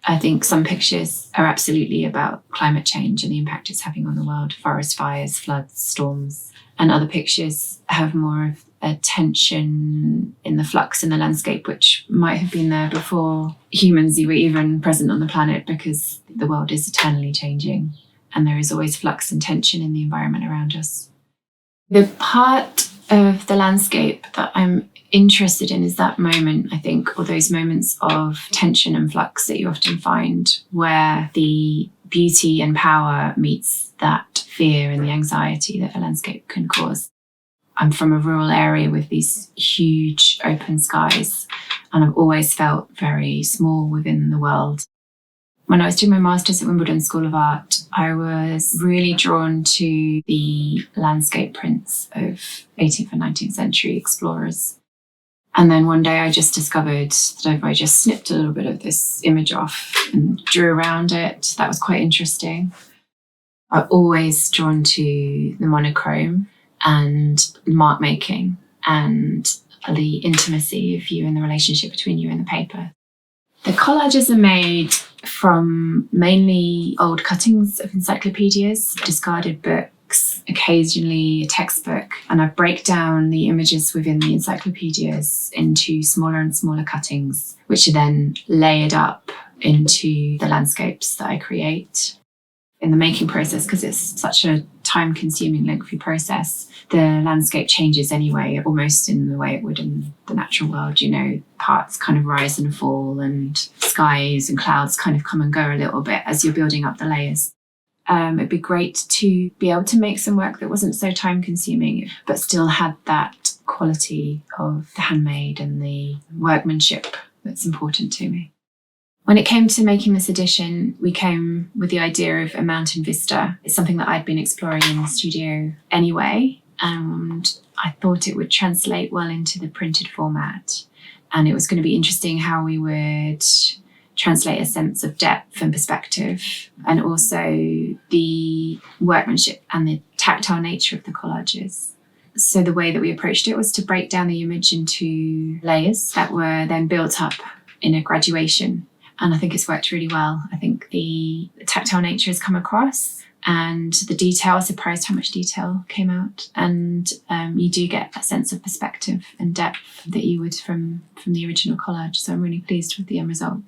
I think some pictures are absolutely about climate change and the impact it's having on the world, forest fires, floods, storms. And other pictures have more of a tension in the flux in the landscape, which might have been there before humans were even present on the planet, because the world is eternally changing and there is always flux and tension in the environment around us. The part of the landscape that I'm interested in is that moment, I think, or those moments of tension and flux that you often find where the beauty and power meets that fear and the anxiety that a landscape can cause. I'm from a rural area with these huge open skies, and I've always felt very small within the world. When I was doing my master's at Wimbledon School of Art, I was really drawn to the landscape prints of 18th and 19th century explorers. And then one day I just discovered that if I just snipped a little bit of this image off and drew around it, that was quite interesting. I've always drawn to the monochrome and mark making and the intimacy of you and the relationship between you and the paper. The collages are made from mainly old cuttings of encyclopedias, discarded books, occasionally a textbook, and I break down the images within the encyclopedias into smaller and smaller cuttings, which are then layered up into the landscapes that I create. In the making process, because it's such a time-consuming, lengthy process, the landscape changes anyway, almost in the way it would in the natural world. You know, parts kind of rise and fall, and skies and clouds kind of come and go a little bit as you're building up the layers. It'd be great to be able to make some work that wasn't so time-consuming, but still had that quality of the handmade and the workmanship that's important to me. When it came to making this edition, we came with the idea of a mountain vista. It's something that I'd been exploring in the studio anyway, and I thought it would translate well into the printed format. And it was going to be interesting how we would translate a sense of depth and perspective, and also the workmanship and the tactile nature of the collages. So the way that we approached it was to break down the image into layers that were then built up in a graduation. And I think it's worked really well. I think the tactile nature has come across, and the detail, I was surprised how much detail came out. And you do get a sense of perspective and depth that you would from the original collage. So I'm really pleased with the end result.